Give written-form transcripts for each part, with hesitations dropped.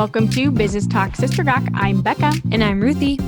Welcome to Business Talk Sister Doc. I'm Becca. And I'm Ruthie.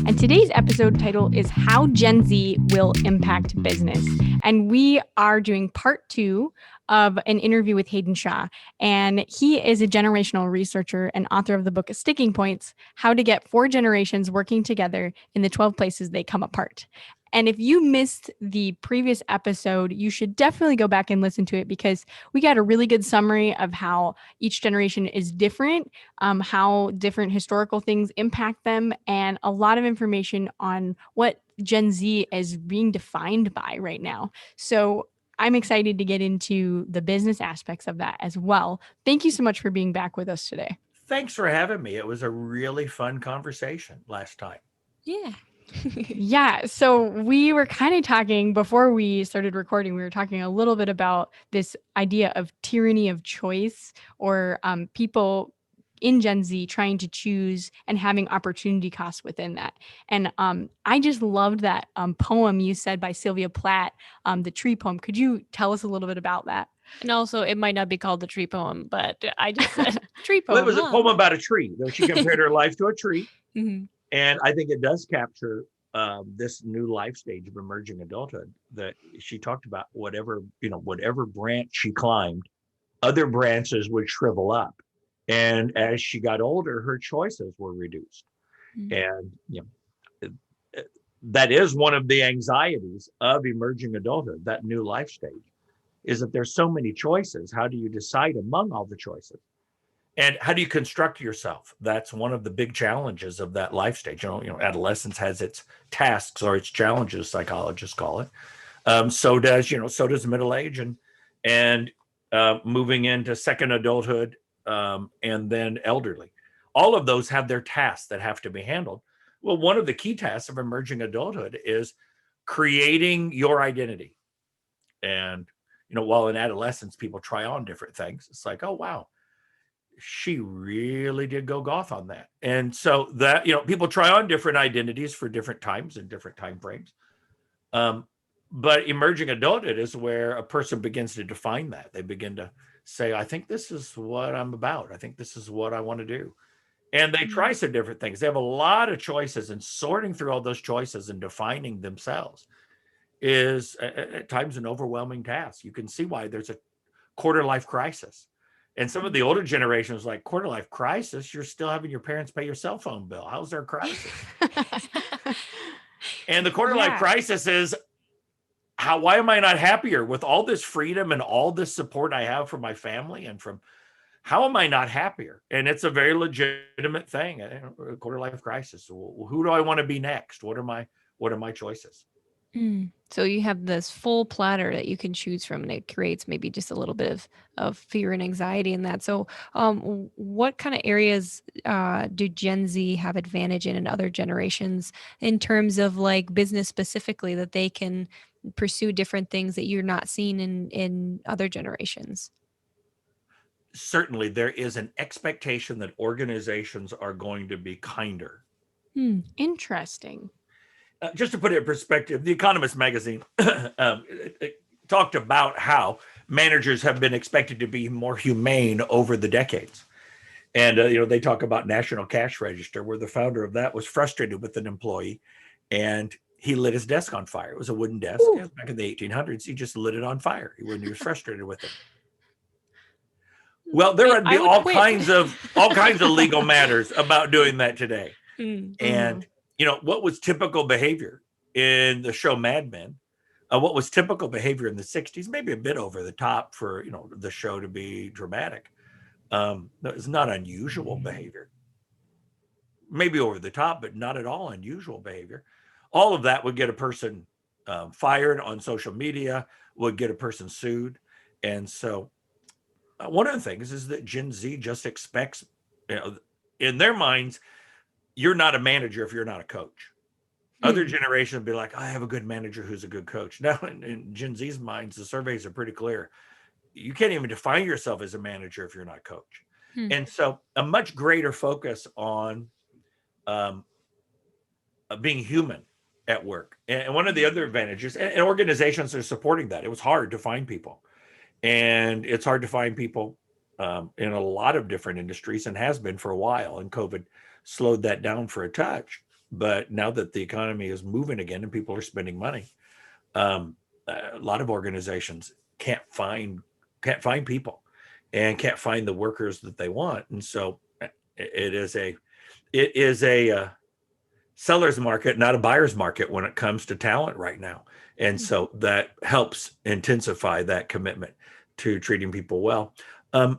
And today's episode title is How Gen Z Will Impact Business. And we are doing part 2 of an interview with Haydn Shaw. And he is a generational researcher and author of the book Sticking Points, How to Get 4 Generations Working Together in the 12 Places They Come Apart. And if you missed the previous episode, you should definitely go back and listen to it because we got a really good summary of how each generation is different, how different historical things impact them, and a lot of information on what Gen Z is being defined by right now. So I'm excited to get into the business aspects of that as well. Thank you so much for being back with us today. Thanks for having me. It was a really fun conversation last time. Yeah. Yeah. So we were kind of talking before we started recording, we were talking a little bit about this idea of tyranny of choice, or people in Gen Z trying to choose and having opportunity costs within that. And I just loved that poem you said by Sylvia Plath, the tree poem. Could you tell us a little bit about that? And also, it might not be called the tree poem, but I just said tree poem. Well, it was a poem about a tree. She compared her life to a tree. Mm-hmm. And I think it does capture this new life stage of emerging adulthood that she talked about. Whatever branch she climbed, other branches would shrivel up. And as she got older, her choices were reduced. Mm-hmm. And that is one of the anxieties of emerging adulthood, that new life stage, is that there's so many choices. How do you decide among all the choices? And how do you construct yourself? That's one of the big challenges of that life stage. Adolescence has its tasks or its challenges, psychologists call it. So does middle age and moving into second adulthood and then elderly. All of those have their tasks that have to be handled. Well, one of the key tasks of emerging adulthood is creating your identity. And, while in adolescence, people try on different things. It's like, oh, wow. She really did go goth on that. And so that, people try on different identities for different times and different time frames. But emerging adulthood is where a person begins to define that. They begin to say, I think this is what I'm about. I think this is what I want to do. And they try some different things. They have a lot of choices, and sorting through all those choices and defining themselves is at times an overwhelming task. You can see why there's a quarter life crisis. And some of the older generations, like, quarter life crisis, you're still having your parents pay your cell phone bill. How's there a crisis? And the quarter life crisis is, why am I not happier with all this freedom and all this support I have from my family and how am I not happier? And it's a very legitimate thing, a quarter life crisis. Who do I want to be next? What are my choices? So you have this full platter that you can choose from, and it creates maybe just a little bit of fear and anxiety in that. So what kind of areas do Gen Z have advantage in other generations in terms of like business specifically, that they can pursue different things that you're not seeing in other generations? Certainly, there is an expectation that organizations are going to be kinder. Interesting. Just to put it in perspective, The Economist magazine it talked about how managers have been expected to be more humane over the decades. And, they talk about National Cash Register, where the founder of that was frustrated with an employee and he lit his desk on fire. It was a wooden desk. Back in the 1800s, he just lit it on fire when he was frustrated with it. Well, there would be all kinds of legal matters about doing that today. And what was typical behavior in the show Mad Men, what was typical behavior in the 60s, maybe a bit over the top for, the show to be dramatic. It's not unusual behavior. Maybe over the top, but not at all unusual behavior. All of that would get a person fired on social media, would get a person sued. And so one of the things is that Gen Z just expects, in their minds, you're not a manager if you're not a coach. Other generations would be like, I have a good manager who's a good coach. Now, in Gen Z's minds, the surveys are pretty clear. You can't even define yourself as a manager if you're not a coach. And so a much greater focus on being human at work. And one of the other advantages, and organizations are supporting that. It was hard to find people. And it's hard to find people in a lot of different industries and has been for a while. And COVID slowed that down for a touch. But now that the economy is moving again and people are spending money, a lot of organizations can't find people and can't find the workers that they want. And so it is a seller's market, not a buyer's market when it comes to talent right now. And so that helps intensify that commitment to treating people well. In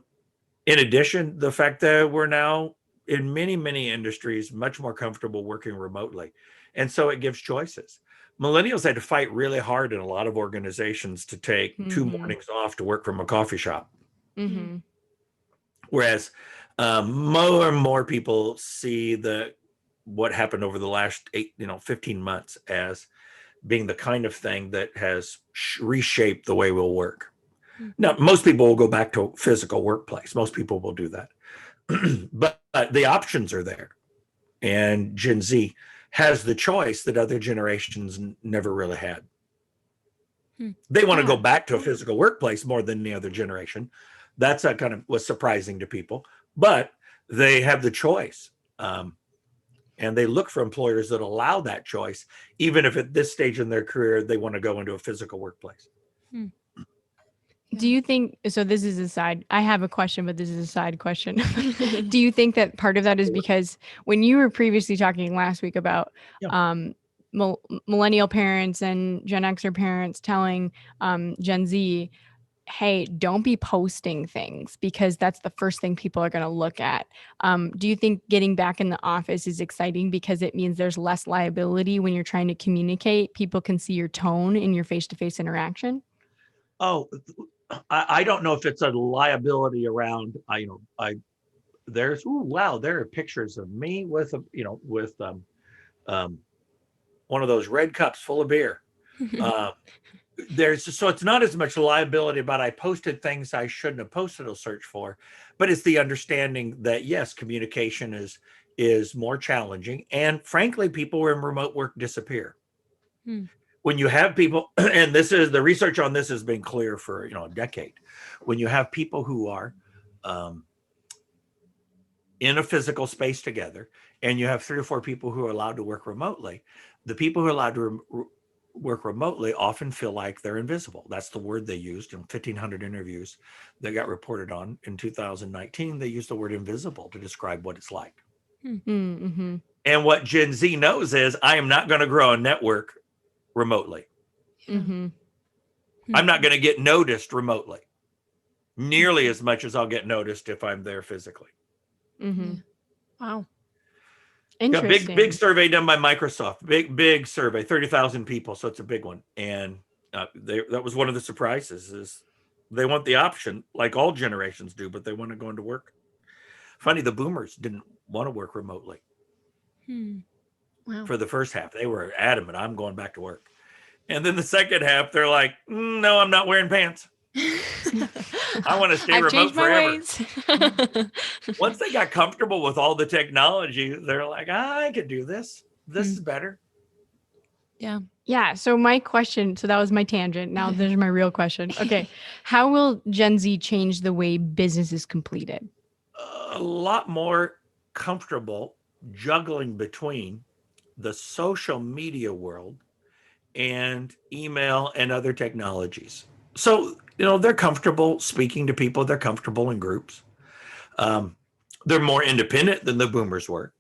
addition, the fact that we're now in many, many industries much more comfortable working remotely. And so it gives choices. Millennials had to fight really hard in a lot of organizations to take 2 mornings off to work from a coffee shop. Mm-hmm. Whereas more and more people see what happened over the last 15 months as being the kind of thing that has reshaped the way we'll work. Now, most people will go back to a physical workplace. Most people will do that. But the options are there. And Gen Z has the choice that other generations never really had. They want to go back to a physical workplace more than the other generation. That's kind of was surprising to people. But they have the choice. And they look for employers that allow that choice, even if at this stage in their career, they want to go into a physical workplace. Do you think, so this is a side, I have a question, but this is a side question. Do you think that part of that is because when you were previously talking last week about millennial parents and Gen Xer parents telling Gen Z, hey, don't be posting things because that's the first thing people are going to look at. Do you think getting back in the office is exciting because it means there's less liability when you're trying to communicate? People can see your tone in your face-to-face interaction? Oh, I don't know if it's a liability around, there are pictures of me with one of those red cups full of beer. So it's not as much liability about I posted things I shouldn't have posted a search for, but it's the understanding that yes, communication is more challenging, and frankly, people in remote work disappear. When you have people, and this is the research on this has been clear for a decade. When you have people who are in a physical space together, and you have 3 or 4 people who are allowed to work remotely, the people who are allowed to work remotely often feel like they're invisible. That's the word they used in 1,500 interviews that got reported on in 2019. They used the word invisible to describe what it's like. Mm-hmm. And what Gen Z knows is I am not going to grow a network remotely. Mm-hmm. I'm not going to get noticed remotely nearly as much as I'll get noticed if I'm there physically. Mm-hmm. Wow. Interesting. Big survey done by Microsoft. Big survey, 30,000 people. So it's a big one. And that was one of the surprises is they want the option like all generations do, but they want to go into work. Funny, the boomers didn't want to work remotely. Wow. For the first half. They were adamant, I'm going back to work. And then the second half, they're like, no, I'm not wearing pants. I want to stay remote forever. Once they got comfortable with all the technology, they're like, I could do this. This is better. Yeah. Yeah. So my question, so that was my tangent. Now there's my real question. Okay. How will Gen Z change the way business is completed? A lot more comfortable juggling between the social media world and email and other technologies. So, they're comfortable speaking to people. They're comfortable in groups. They're more independent than the boomers were.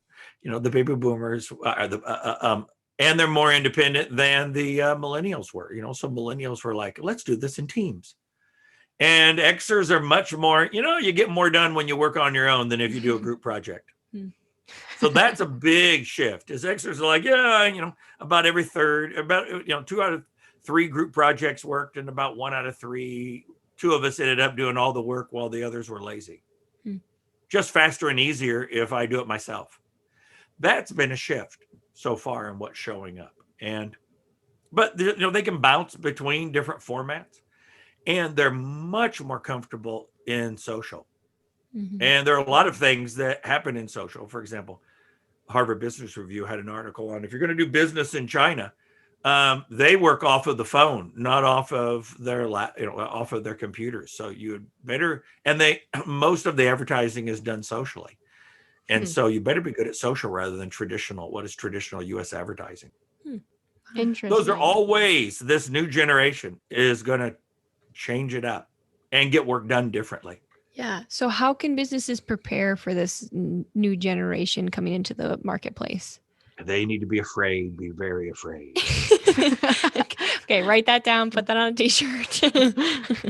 The baby boomers are and they're more independent than the millennials were. So millennials were like, let's do this in teams. And Xers are much more, you get more done when you work on your own than if you do a group project. So that's a big shift. Is Xers are like, about every third, about 2 out of 3 group projects worked, and about 1 out of 3, 2 of us ended up doing all the work while the others were lazy. Just faster and easier if I do it myself. That's been a shift so far in what's showing up. But they can bounce between different formats, and they're much more comfortable in social. And there are a lot of things that happen in social. For example, Harvard Business Review had an article on if you're going to do business in China, They work off of the phone, not off of their off of their computers. So you better, and they most of the advertising is done socially, and so you better be good at social rather than traditional. What is traditional U.S. advertising? Those are Interesting. all ways this new generation is going to change it up and get work done differently. Yeah. So how can businesses prepare for this new generation coming into the marketplace? They need to be afraid, be very afraid. Okay, write that down, put that on a t-shirt.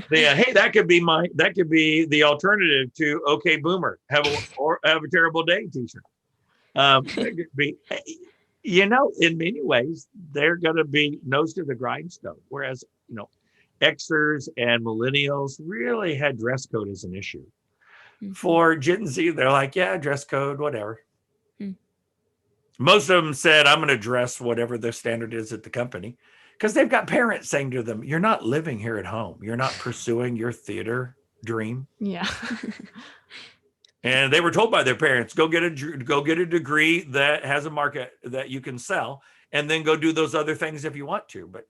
Hey, that could be the alternative to "Okay, Boomer, have a terrible day" T-shirt. That could be, in many ways, they're going to be nose to the grindstone. Whereas, Xers and millennials really had dress code as an issue. For Gen Z, they're like, yeah, dress code, whatever. Most of them said, I'm going to dress whatever the standard is at the company, because they've got parents saying to them, you're not living here at home. You're not pursuing your theater dream. Yeah. And they were told by their parents, go get a degree that has a market that you can sell, and then go do those other things if you want to. But,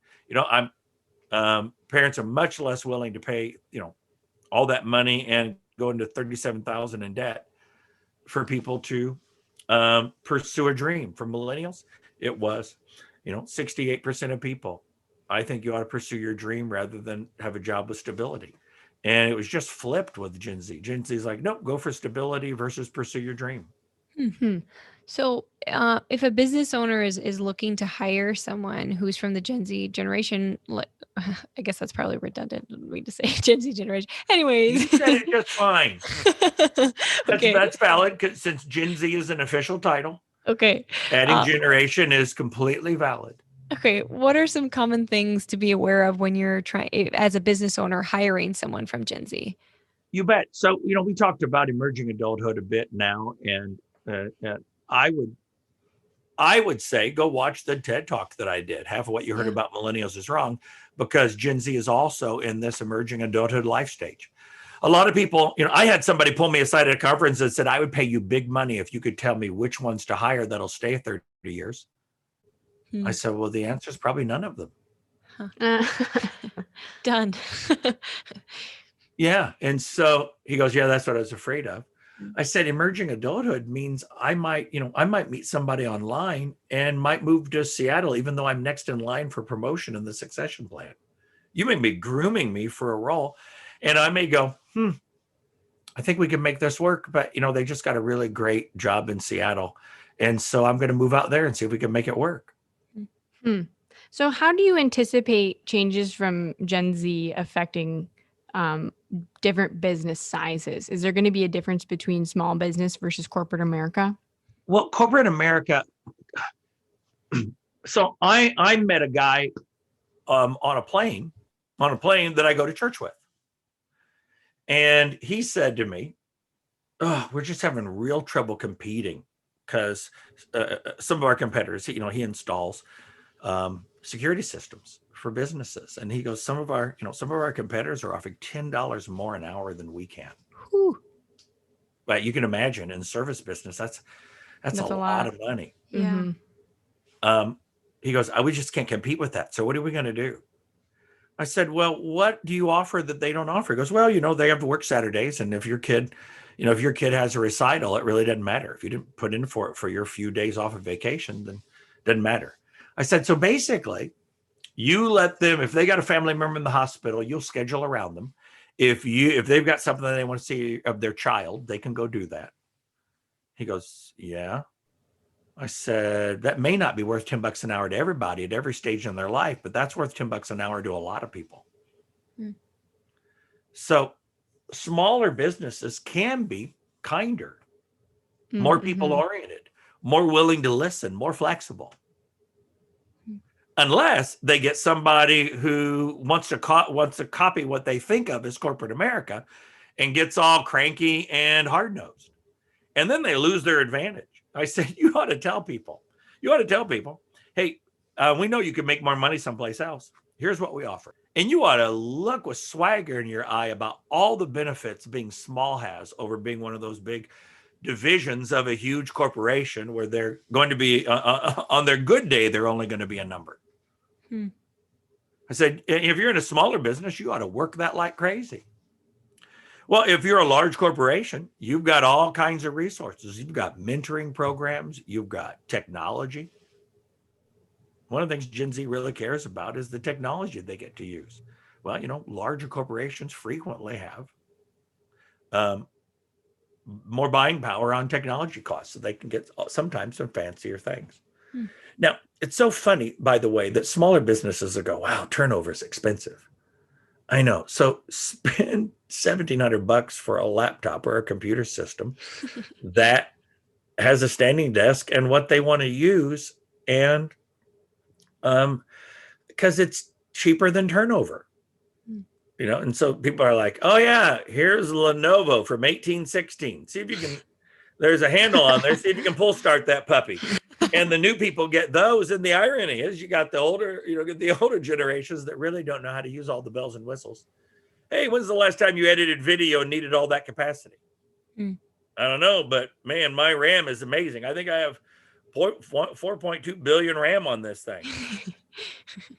parents are much less willing to pay, all that money and go into 37,000 in debt for people to pursue a dream. For millennials, it was, 68% of people, I think you ought to pursue your dream rather than have a job with stability. And it was just flipped with Gen Z. Gen Z is like, nope, go for stability versus pursue your dream. So if a business owner is looking to hire someone who's from the Gen Z generation, I guess that's probably redundant for me to say Gen Z generation. Anyways. You said it just fine. Okay. That's valid, since Gen Z is an official title. Okay. Adding generation is completely valid. Okay. What are some common things to be aware of when you're as a business owner, hiring someone from Gen Z? You bet. So, we talked about emerging adulthood a bit now, and I would say go watch the TED Talk that I did. Half of what you heard about millennials is wrong, because Gen Z is also in this emerging adulthood life stage. A lot of people, I had somebody pull me aside at a conference and said, I would pay you big money if you could tell me which ones to hire that'll stay 30 years. I said, well, the answer is probably none of them. Done. Yeah. And so he goes, yeah, that's what I was afraid of. I said, emerging adulthood means I might meet somebody online and might move to Seattle, even though I'm next in line for promotion in the succession plan. You may be grooming me for a role, and I may go, I think we can make this work, but they just got a really great job in Seattle. And so I'm going to move out there and see if we can make it work. So how do you anticipate changes from Gen Z affecting different business sizes? Is there going to be a difference between small business versus corporate America? Well, corporate America. So I met a guy on a plane that I go to church with. And he said to me, we're just having real trouble competing because some of our competitors, he installs security systems for businesses. And he goes, some of our competitors are offering $10 more an hour than we can. Whew. But you can imagine in the service business, that's a lot of money. Yeah. He goes, we just can't compete with that. So what are we going to do? I said, well, what do you offer that they don't offer? He goes, well, they have to work Saturdays. And if your kid has a recital, it really doesn't matter. If you didn't put in for it for your few days off of vacation, then it doesn't matter. I said, so basically, you let them, if they got a family member in the hospital, you'll schedule around them. If they've got something that they want to see of their child, they can go do that. He goes, yeah. I said, that may not be worth $10 an hour to everybody at every stage in their life, but that's worth $10 an hour to a lot of people. So smaller businesses can be kinder, more people oriented, more willing to listen, more flexible. Unless they get somebody who wants to copy what they think of as corporate America and gets all cranky and hard-nosed. And then they lose their advantage. I said, you ought to tell people, hey, we know you can make more money someplace else. Here's what we offer. And you ought to look with swagger in your eye about all the benefits being small has over being one of those big divisions of a huge corporation where they're going to be, on their good day, they're only going to be a number. I said, if you're in a smaller business, you ought to work that like crazy. Well, if you're a large corporation, you've got all kinds of resources. You've got mentoring programs, you've got technology. One of the things Gen Z really cares about is the technology they get to use. Well, larger corporations frequently have um, more buying power on technology costs, so they can get sometimes some fancier things. Now, it's so funny, by the way, that smaller businesses will go, wow, turnover is expensive. I know. So spend $1,700 for a laptop or a computer system that has a standing desk and what they want to use, and because it's cheaper than turnover. And so people are like, oh yeah, here's Lenovo from 1816. See if you can, there's a handle on there. See if you can pull start that puppy. And the new people get those. And the irony is you got the older, get the older generations that really don't know how to use all the bells and whistles. Hey, when's the last time you edited video and needed all that capacity? I don't know, but man, my RAM is amazing. I think I have 4.2 billion RAM on this thing.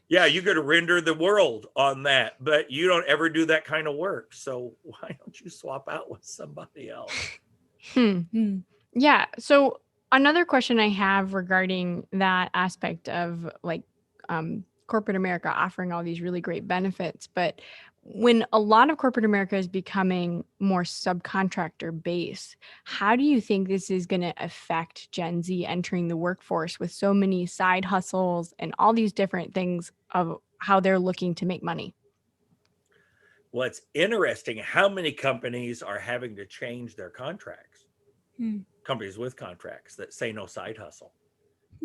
Yeah, you could render the world on that, but you don't ever do that kind of work. So why don't you swap out with somebody else? Yeah. So another question I have regarding that aspect of like corporate America offering all these really great benefits, but when a lot of corporate America is becoming more subcontractor based, how do you think this is going to affect Gen Z entering the workforce with so many side hustles and all these different things of how they're looking to make money? Well, it's interesting how many companies are having to change their contracts. Companies with contracts that say no side hustle,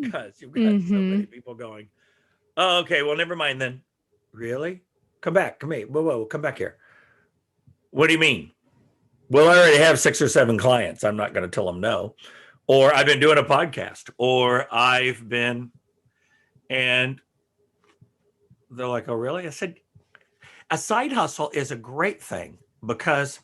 because you've got so many people going, oh, okay, well, never mind then. Really? Come back. Come here. Whoa, come back here. What do you mean? Well, I already have 6 or 7 clients. I'm not going to tell them no. Or I've been doing a podcast, or I've been, and they're like, oh, really? I said, a side hustle is a great thing, because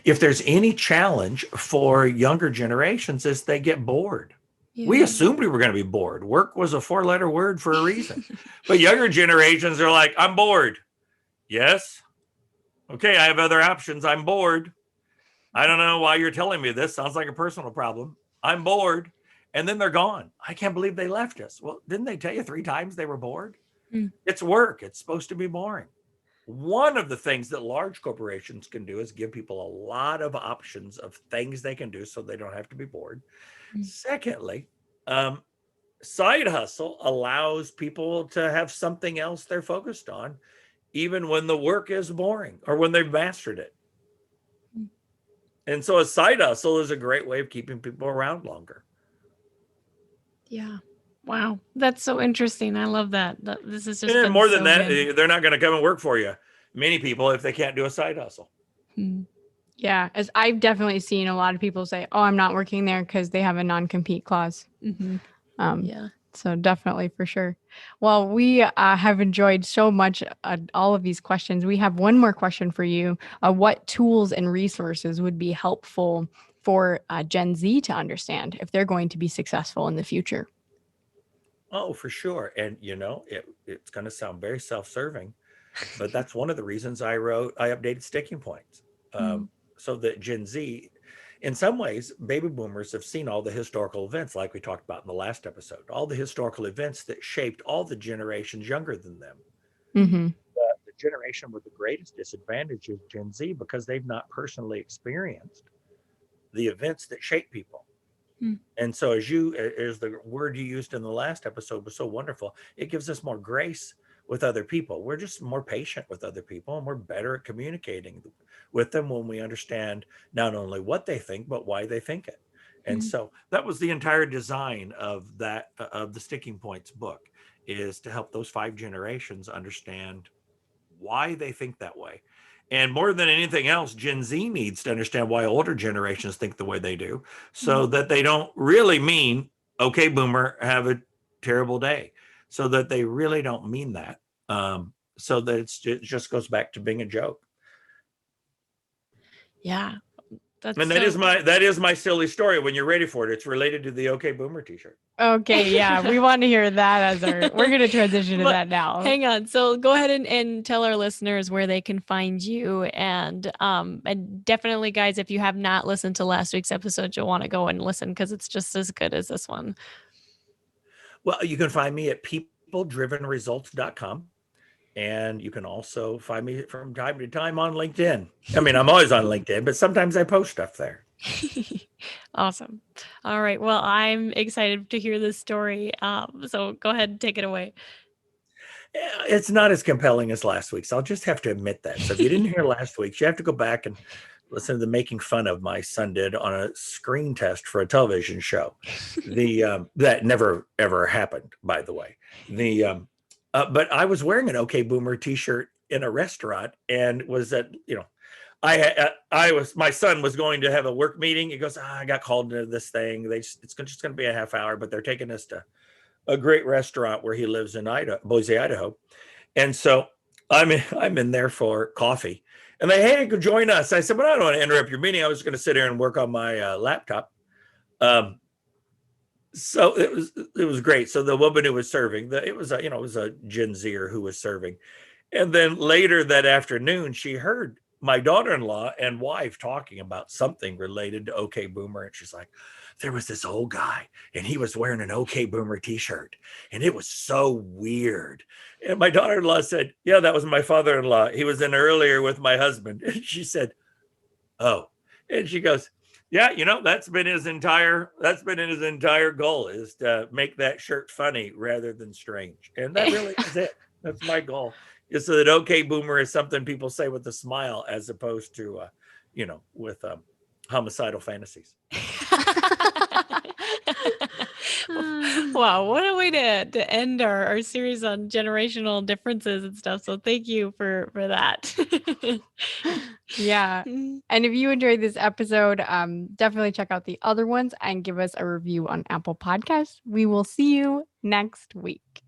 if there's any challenge for younger generations is they get bored. We assumed we were going to be bored. Work was a 4-letter word for a reason. But younger generations are like, I'm bored. Yes. Okay, I have other options. I'm bored. I don't know why you're telling me this. Sounds like a personal problem. I'm bored. And then they're gone. I can't believe they left us. Well, didn't they tell you 3 times they were bored? It's work. It's supposed to be boring. One of the things that large corporations can do is give people a lot of options of things they can do so they don't have to be bored. Secondly, side hustle allows people to have something else they're focused on, even when the work is boring or when they've mastered it. And so a side hustle is a great way of keeping people around longer. Yeah. Wow. That's so interesting. I love that. This is just And more than so that, good. they're not going to come and work for you. Many people, if they can't do a side hustle. Yeah, as I've definitely seen a lot of people say, oh, I'm not working there because they have a non-compete clause. Yeah. So definitely, for sure. Well, we have enjoyed so much all of these questions. We have one more question for you. What tools and resources would be helpful for Gen Z to understand if they're going to be successful in the future? Oh, for sure. And, it's going to sound very self-serving, but that's one of the reasons I updated sticking points. So that Gen Z, in some ways, baby boomers have seen all the historical events, like we talked about in the last episode, all the historical events that shaped all the generations younger than them. The generation with the greatest disadvantage is Gen Z, because they've not personally experienced the events that shape people. And so as the word you used in the last episode was so wonderful, it gives us more grace with other people. We're just more patient with other people, and we're better at communicating with them when we understand not only what they think, but why they think it. And so that was the entire design of the Sticking Points book, is to help those 5 generations understand why they think that way. And more than anything else, Gen Z needs to understand why older generations think the way they do, so that they don't really mean, okay, boomer, have a terrible day. So that they really don't mean that. So that it just goes back to being a joke. Yeah. And that is my silly story. When you're ready for it, it's related to the OK Boomer t-shirt. Okay, yeah, we want to hear that as we're going to transition to that now. Hang on. So go ahead and tell our listeners where they can find you. And definitely, guys, if you have not listened to last week's episode, you'll want to go and listen because it's just as good as this one. Well, you can find me at peopledrivenresults.com. And you can also find me from time to time on LinkedIn. I mean, I'm always on LinkedIn, but sometimes I post stuff there. Awesome. All right. Well, I'm excited to hear this story. So go ahead and take it away. It's not as compelling as last week's. I'll just have to admit that. So if you didn't hear last week's, you have to go back and listen to the making fun of my son did on a screen test for a television show. That never ever happened, by the way. But I was wearing an OK Boomer t-shirt in a restaurant and was at, my son was going to have a work meeting. He goes, I got called into this thing. It's just going to be a half hour, but they're taking us to a great restaurant where he lives in Boise, Idaho. And so I'm in there for coffee. And they, hey, could join us. I said, well, I don't want to interrupt your meeting. I was going to sit here and work on my laptop. So it was great. So the woman who was serving, it was a Gen Zer who was serving. And then later that afternoon, she heard my daughter-in-law and wife talking about something related to OK Boomer. And she's like, there was this old guy and he was wearing an OK Boomer t-shirt and it was so weird. And my daughter-in-law said, yeah, that was my father-in-law. He was in earlier with my husband. And she said, oh, and she goes, yeah, that's been his entire goal, is to make that shirt funny rather than strange. And that really is it. That's my goal, is so that OK Boomer is something people say with a smile as opposed to, with homicidal fantasies. Wow, what a way to end our series on generational differences and stuff. So thank you for that. Yeah. And if you enjoyed this episode, definitely check out the other ones and give us a review on Apple Podcasts. We will see you next week.